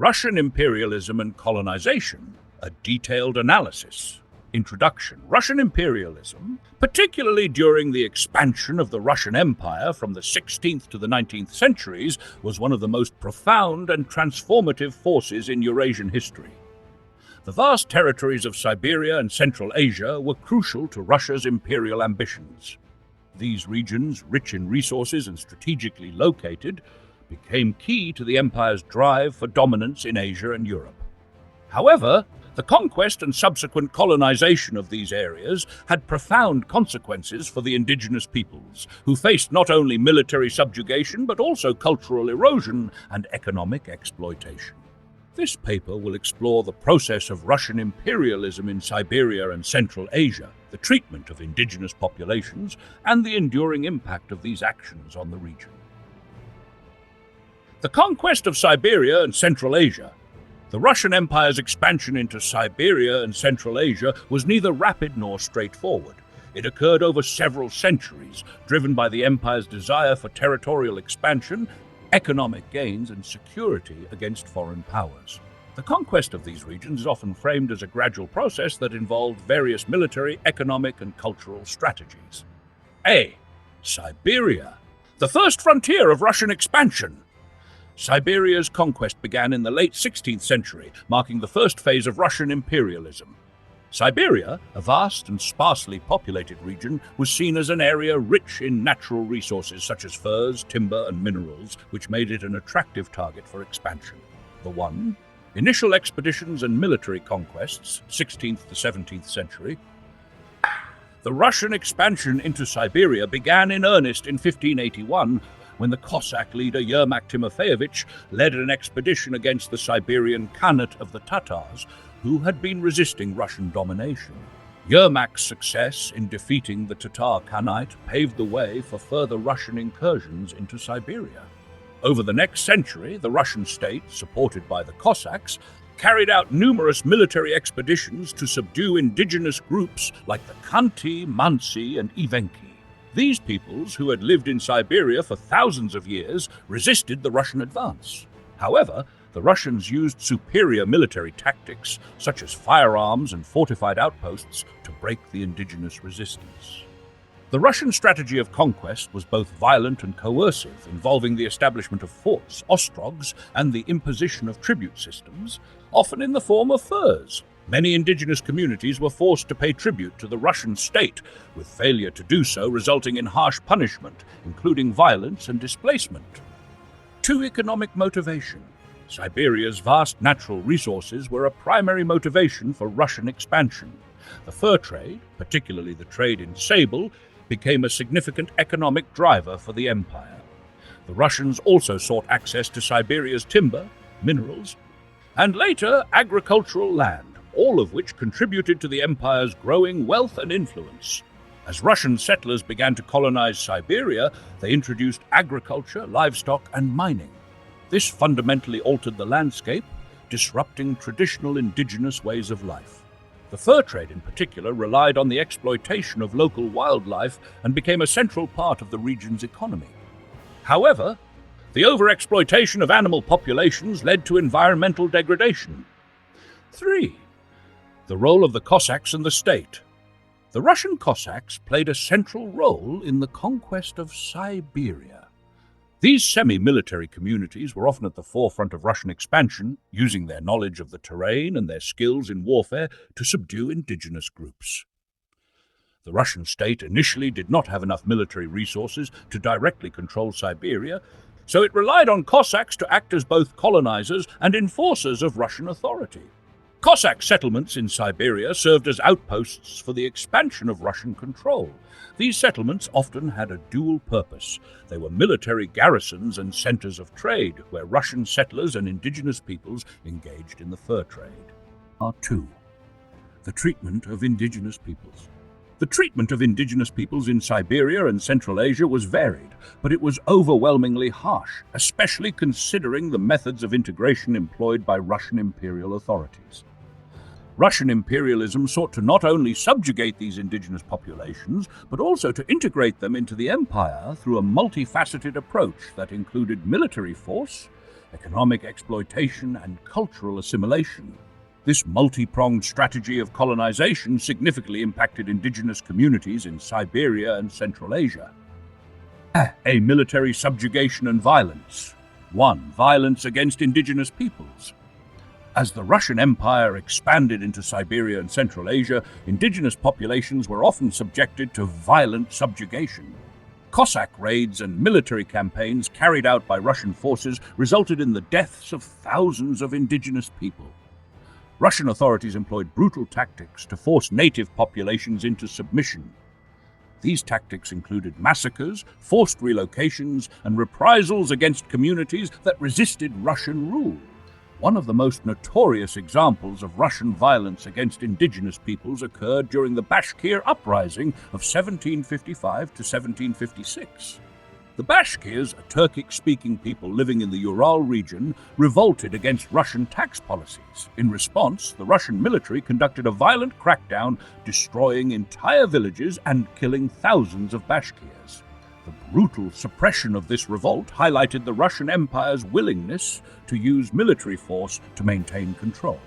Russian Imperialism and Colonization, a detailed analysis. Introduction. Russian imperialism, particularly during the expansion of the Russian Empire from the 16th to the 19th centuries, was one of the most profound and transformative forces in Eurasian history. The vast territories of Siberia and Central Asia were crucial to Russia's imperial ambitions. These regions, rich in resources and strategically located, became key to the empire's drive for dominance in Asia and Europe. However, the conquest and subsequent colonization of these areas had profound consequences for the indigenous peoples, who faced not only military subjugation but also cultural erosion and economic exploitation. This paper will explore the process of Russian imperialism in Siberia and Central Asia, the treatment of indigenous populations, and the enduring impact of these actions on the region. The conquest of Siberia and Central Asia. The Russian Empire's expansion into Siberia and Central Asia was neither rapid nor straightforward. It occurred over several centuries, driven by the Empire's desire for territorial expansion, economic gains, and security against foreign powers. The conquest of these regions is often framed as a gradual process that involved various military, economic, and cultural strategies. A. Siberia, the first frontier of Russian expansion. Siberia's conquest began in the late 16th century, marking the first phase of Russian imperialism. Siberia, a vast and sparsely populated region, was seen as an area rich in natural resources such as furs, timber, and minerals, which made it an attractive target for expansion. The 1. Initial expeditions and military conquests, 16th to 17th century. The Russian expansion into Siberia began in earnest in 1581, when the Cossack leader Yermak Timofeyevich led an expedition against the Siberian Khanate of the Tatars, who had been resisting Russian domination. Yermak's success in defeating the Tatar Khanate paved the way for further Russian incursions into Siberia. Over the next century, the Russian state, supported by the Cossacks, carried out numerous military expeditions to subdue indigenous groups like the Khanty, Mansi, and Evenki. These peoples, who had lived in Siberia for thousands of years, resisted the Russian advance. However, the Russians used superior military tactics, such as firearms and fortified outposts, to break the indigenous resistance. The Russian strategy of conquest was both violent and coercive, involving the establishment of forts, ostrogs, and the imposition of tribute systems, often in the form of furs. Many indigenous communities were forced to pay tribute to the Russian state, with failure to do so resulting in harsh punishment, including violence and displacement. 2. Economic motivation. Siberia's vast natural resources were a primary motivation for Russian expansion. The fur trade, particularly the trade in sable, became a significant economic driver for the empire. The Russians also sought access to Siberia's timber, minerals, and later agricultural land, all of which contributed to the empire's growing wealth and influence. As Russian settlers began to colonize Siberia, they introduced agriculture, livestock, and mining. This fundamentally altered the landscape, disrupting traditional indigenous ways of life. The fur trade in particular relied on the exploitation of local wildlife and became a central part of the region's economy. However, the overexploitation of animal populations led to environmental degradation. 3. The role of the Cossacks and the state. The Russian Cossacks played a central role in the conquest of Siberia. These semi-military communities were often at the forefront of Russian expansion, using their knowledge of the terrain and their skills in warfare to subdue indigenous groups. The Russian state initially did not have enough military resources to directly control Siberia, so it relied on Cossacks to act as both colonizers and enforcers of Russian authority. Cossack settlements in Siberia served as outposts for the expansion of Russian control. These settlements often had a dual purpose. They were military garrisons and centers of trade, where Russian settlers and indigenous peoples engaged in the fur trade. 2. The treatment of indigenous peoples. The treatment of indigenous peoples in Siberia and Central Asia was varied, but it was overwhelmingly harsh, especially considering the methods of integration employed by Russian imperial authorities. Russian imperialism sought to not only subjugate these indigenous populations, but also to integrate them into the empire through a multifaceted approach that included military force, economic exploitation, and cultural assimilation. This multi-pronged strategy of colonization significantly impacted indigenous communities in Siberia and Central Asia. A military subjugation and violence. 1. Violence against indigenous peoples. As the Russian Empire expanded into Siberia and Central Asia, indigenous populations were often subjected to violent subjugation. Cossack raids and military campaigns carried out by Russian forces resulted in the deaths of thousands of indigenous people. Russian authorities employed brutal tactics to force native populations into submission. These tactics included massacres, forced relocations, and reprisals against communities that resisted Russian rule. One of the most notorious examples of Russian violence against indigenous peoples occurred during the Bashkir Uprising of 1755 to 1756. The Bashkirs, a Turkic-speaking people living in the Ural region, revolted against Russian tax policies. In response, the Russian military conducted a violent crackdown, destroying entire villages and killing thousands of Bashkirs. The brutal suppression of this revolt highlighted the Russian Empire's willingness to use military force to maintain control.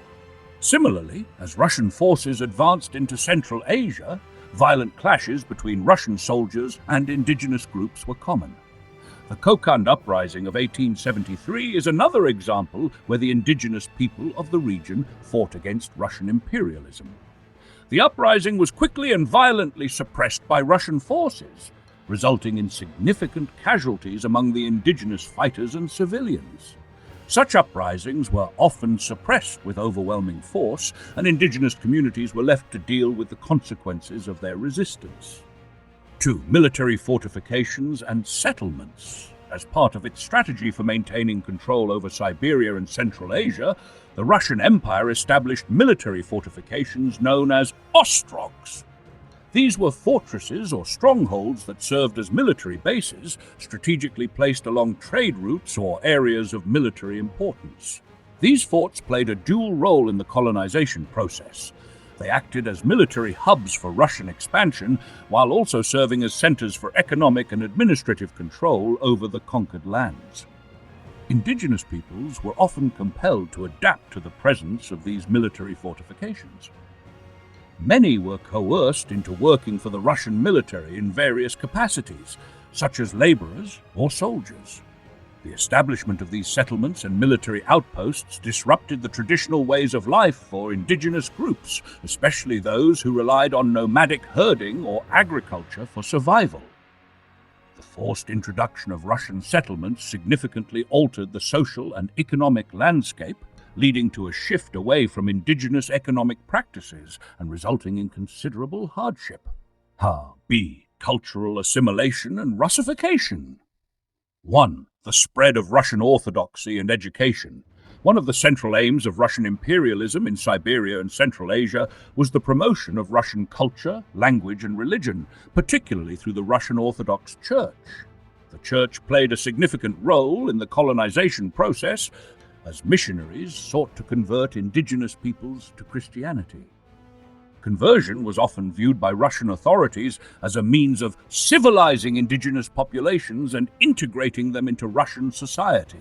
Similarly, as Russian forces advanced into Central Asia, violent clashes between Russian soldiers and indigenous groups were common. The Caucasus Uprising of 1873 is another example where the indigenous people of the region fought against Russian imperialism. The uprising was quickly and violently suppressed by Russian forces, resulting in significant casualties among the indigenous fighters and civilians. Such uprisings were often suppressed with overwhelming force, and indigenous communities were left to deal with the consequences of their resistance. 2. Military fortifications and settlements. As part of its strategy for maintaining control over Siberia and Central Asia, the Russian Empire established military fortifications known as ostrogs. These were fortresses or strongholds that served as military bases, strategically placed along trade routes or areas of military importance. These forts played a dual role in the colonization process. They acted as military hubs for Russian expansion, while also serving as centers for economic and administrative control over the conquered lands. Indigenous peoples were often compelled to adapt to the presence of these military fortifications. Many were coerced into working for the Russian military in various capacities, such as laborers or soldiers. The establishment of these settlements and military outposts disrupted the traditional ways of life for indigenous groups, especially those who relied on nomadic herding or agriculture for survival. The forced introduction of Russian settlements significantly altered the social and economic landscape, leading to a shift away from indigenous economic practices and resulting in considerable hardship. B. Cultural assimilation and Russification. 1. The spread of Russian Orthodoxy and education. One of the central aims of Russian imperialism in Siberia and Central Asia was the promotion of Russian culture, language, and religion, particularly through the Russian Orthodox Church. The Church played a significant role in the colonization process, as missionaries sought to convert indigenous peoples to Christianity. Conversion was often viewed by Russian authorities as a means of civilizing indigenous populations and integrating them into Russian society.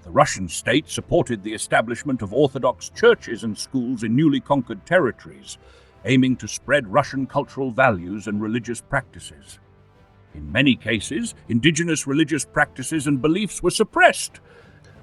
The Russian state supported the establishment of Orthodox churches and schools in newly conquered territories, aiming to spread Russian cultural values and religious practices. In many cases, indigenous religious practices and beliefs were suppressed,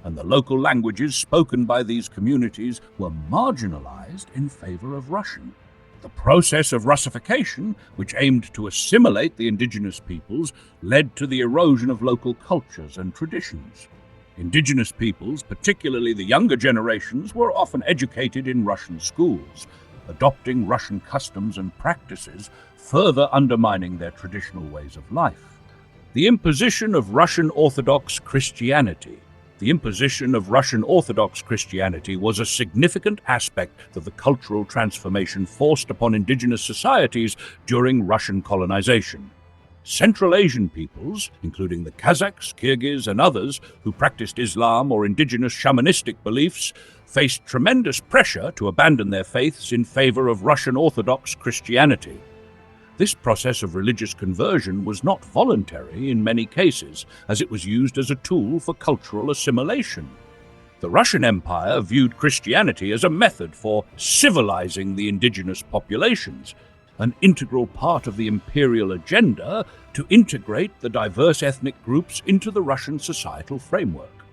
and the local languages spoken by these communities were marginalized in favor of Russian. The process of Russification, which aimed to assimilate the indigenous peoples, led to the erosion of local cultures and traditions. Indigenous peoples, particularly the younger generations, were often educated in Russian schools, adopting Russian customs and practices, further undermining their traditional ways of life. The imposition of Russian Orthodox Christianity. The imposition of Russian Orthodox Christianity was a significant aspect of the cultural transformation forced upon indigenous societies during Russian colonization. Central Asian peoples, including the Kazakhs, Kyrgyz, and others who practiced Islam or indigenous shamanistic beliefs, faced tremendous pressure to abandon their faiths in favor of Russian Orthodox Christianity. This process of religious conversion was not voluntary in many cases, as it was used as a tool for cultural assimilation. The Russian Empire viewed Christianity as a method for civilizing the indigenous populations, an integral part of the imperial agenda to integrate the diverse ethnic groups into the Russian societal framework.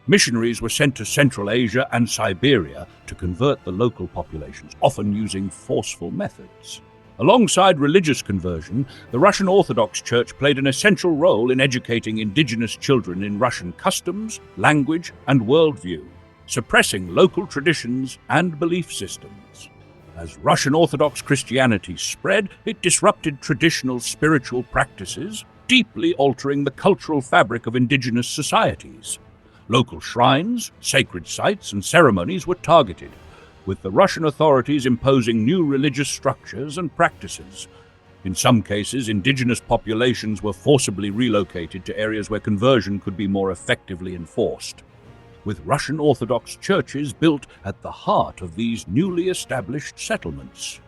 Missionaries were sent to Central Asia and Siberia to convert the local populations, often using forceful methods. Alongside religious conversion, the Russian Orthodox Church played an essential role in educating indigenous children in Russian customs, language, and worldview, suppressing local traditions and belief systems. As Russian Orthodox Christianity spread, it disrupted traditional spiritual practices, deeply altering the cultural fabric of indigenous societies. Local shrines, sacred sites, and ceremonies were targeted, with the Russian authorities imposing new religious structures and practices. In some cases, indigenous populations were forcibly relocated to areas where conversion could be more effectively enforced, with Russian Orthodox churches built at the heart of these newly established settlements.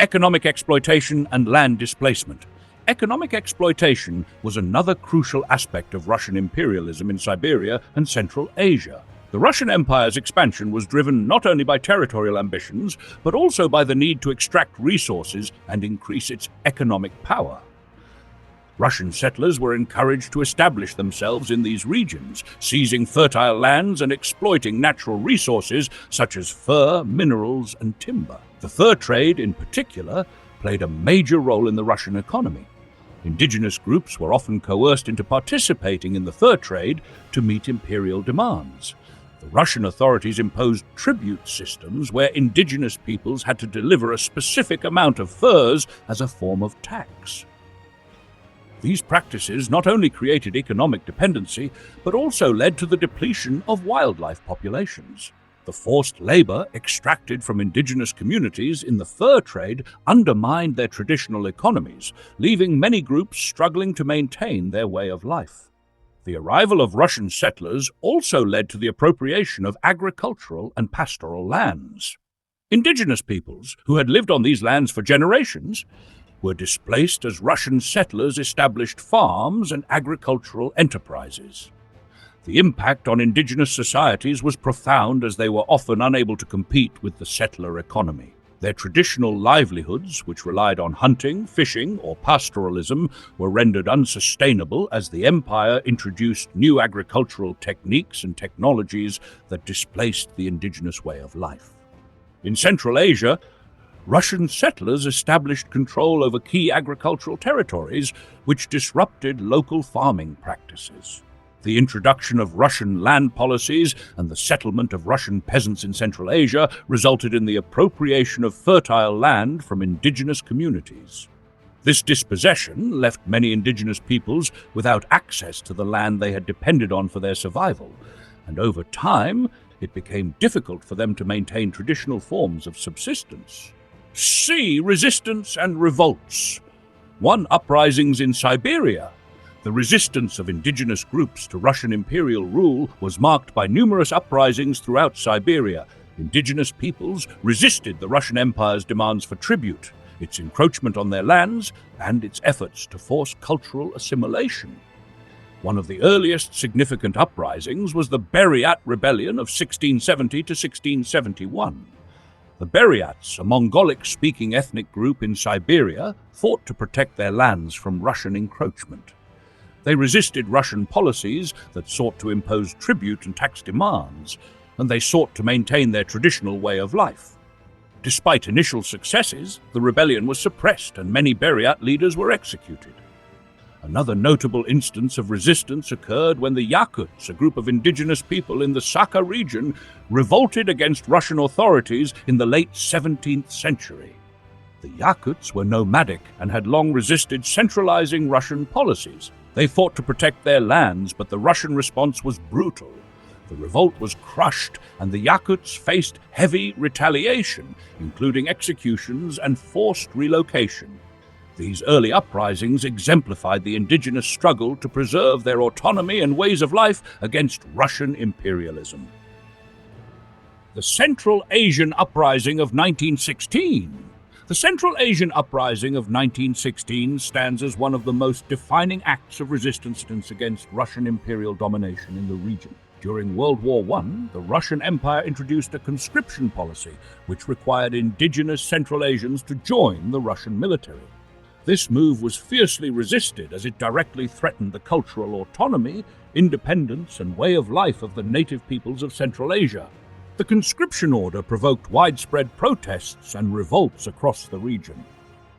Economic exploitation and land displacement. Economic exploitation was another crucial aspect of Russian imperialism in Siberia and Central Asia. The Russian Empire's expansion was driven not only by territorial ambitions, but also by the need to extract resources and increase its economic power. Russian settlers were encouraged to establish themselves in these regions, seizing fertile lands and exploiting natural resources such as fur, minerals, and timber. The fur trade, in particular, played a major role in the Russian economy. Indigenous groups were often coerced into participating in the fur trade to meet imperial demands. The Russian authorities imposed tribute systems where indigenous peoples had to deliver a specific amount of furs as a form of tax. These practices not only created economic dependency, but also led to the depletion of wildlife populations. The forced labor extracted from indigenous communities in the fur trade undermined their traditional economies, leaving many groups struggling to maintain their way of life. The arrival of Russian settlers also led to the appropriation of agricultural and pastoral lands. Indigenous peoples, who had lived on these lands for generations, were displaced as Russian settlers established farms and agricultural enterprises. The impact on indigenous societies was profound, as they were often unable to compete with the settler economy. Their traditional livelihoods, which relied on hunting, fishing, or pastoralism, were rendered unsustainable as the empire introduced new agricultural techniques and technologies that displaced the indigenous way of life. In Central Asia, Russian settlers established control over key agricultural territories, which disrupted local farming practices. The introduction of Russian land policies and the settlement of Russian peasants in Central Asia resulted in the appropriation of fertile land from indigenous communities. This dispossession left many indigenous peoples without access to the land they had depended on for their survival, and over time it became difficult for them to maintain traditional forms of subsistence. See resistance and revolts. 1. Uprisings in Siberia. The resistance of indigenous groups to Russian imperial rule was marked by numerous uprisings throughout Siberia. Indigenous peoples resisted the Russian Empire's demands for tribute, its encroachment on their lands, and its efforts to force cultural assimilation. One of the earliest significant uprisings was the Buryat Rebellion of 1670 to 1671. The Buryats, a Mongolic-speaking ethnic group in Siberia, fought to protect their lands from Russian encroachment. They resisted Russian policies that sought to impose tribute and tax demands, and they sought to maintain their traditional way of life. Despite initial successes, the rebellion was suppressed and many Buryat leaders were executed. Another notable instance of resistance occurred when the Yakuts, a group of indigenous people in the Sakha region, revolted against Russian authorities in the late 17th century. The Yakuts were nomadic and had long resisted centralizing Russian policies. They fought to protect their lands, but the Russian response was brutal. The revolt was crushed, and the Yakuts faced heavy retaliation, including executions and forced relocation. These early uprisings exemplified the indigenous struggle to preserve their autonomy and ways of life against Russian imperialism. The Central Asian Uprising of 1916. The Central Asian Uprising of 1916 stands as one of the most defining acts of resistance against Russian imperial domination in the region. During World War I, the Russian Empire introduced a conscription policy which required indigenous Central Asians to join the Russian military. This move was fiercely resisted as it directly threatened the cultural autonomy, independence, and way of life of the native peoples of Central Asia. The conscription order provoked widespread protests and revolts across the region.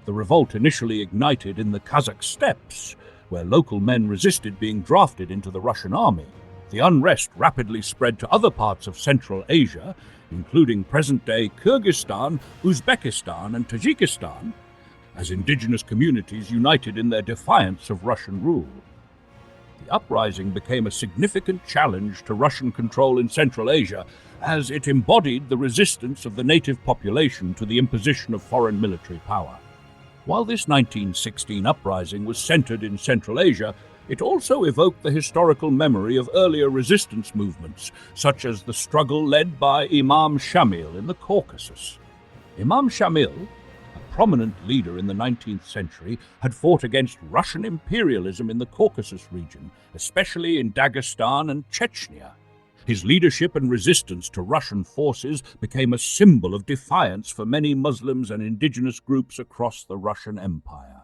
The revolt initially ignited in the Cossack steppes, where local men resisted being drafted into the Russian army. The unrest rapidly spread to other parts of Central Asia, including present-day Kyrgyzstan, Uzbekistan, and Tajikistan, as indigenous communities united in their defiance of Russian rule. The uprising became a significant challenge to Russian control in Central Asia, as it embodied the resistance of the native population to the imposition of foreign military power. While this 1916 uprising was centered in Central Asia, it also evoked the historical memory of earlier resistance movements, such as the struggle led by Imam Shamil in the Caucasus. Imam Shamil, a prominent leader in the 19th century, had fought against Russian imperialism in the Caucasus region, especially in Dagestan and Chechnya. His leadership and resistance to Russian forces became a symbol of defiance for many Muslims and indigenous groups across the Russian Empire.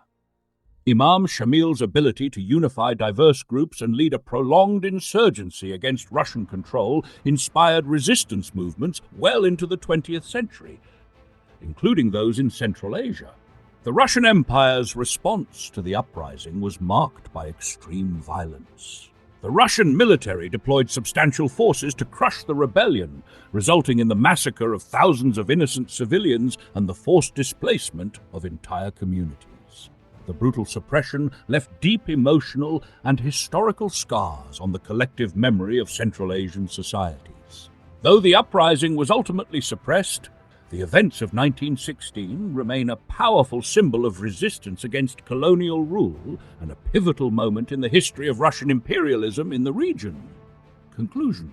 Imam Shamil's ability to unify diverse groups and lead a prolonged insurgency against Russian control inspired resistance movements well into the 20th century, including those in Central Asia. The Russian Empire's response to the uprising was marked by extreme violence. The Russian military deployed substantial forces to crush the rebellion, resulting in the massacre of thousands of innocent civilians and the forced displacement of entire communities. The brutal suppression left deep emotional and historical scars on the collective memory of Central Asian societies. Though the uprising was ultimately suppressed, the events of 1916 remain a powerful symbol of resistance against colonial rule and a pivotal moment in the history of Russian imperialism in the region. Conclusion: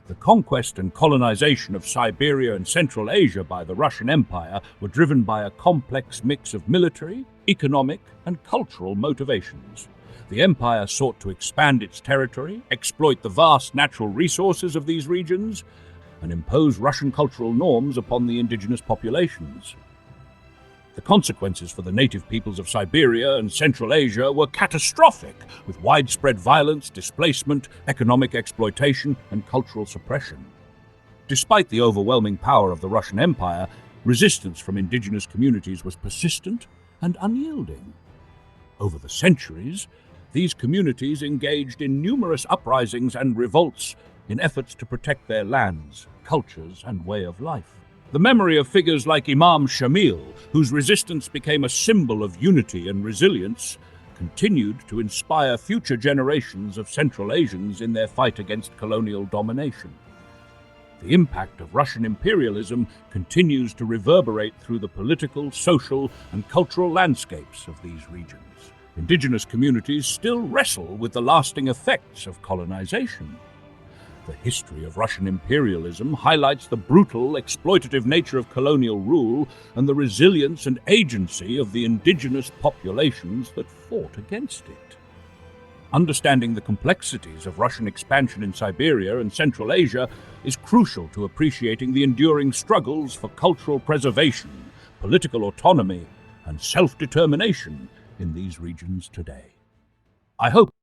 the conquest and colonization of Siberia and Central Asia by the Russian Empire were driven by a complex mix of military, economic, and cultural motivations. The empire sought to expand its territory, exploit the vast natural resources of these regions, and impose Russian cultural norms upon the indigenous populations. The consequences for the native peoples of Siberia and Central Asia were catastrophic, with widespread violence, displacement, economic exploitation, and cultural suppression. Despite the overwhelming power of the Russian Empire, resistance from indigenous communities was persistent and unyielding. Over the centuries, these communities engaged in numerous uprisings and revolts in efforts to protect their lands, cultures, and way of life. The memory of figures like Imam Shamil, whose resistance became a symbol of unity and resilience, continued to inspire future generations of Central Asians in their fight against colonial domination. The impact of Russian imperialism continues to reverberate through the political, social, and cultural landscapes of these regions. Indigenous communities still wrestle with the lasting effects of colonization. The history of Russian imperialism highlights the brutal, exploitative nature of colonial rule and the resilience and agency of the indigenous populations that fought against it. Understanding the complexities of Russian expansion in Siberia and Central Asia is crucial to appreciating the enduring struggles for cultural preservation, political autonomy, and self-determination in these regions today. I hope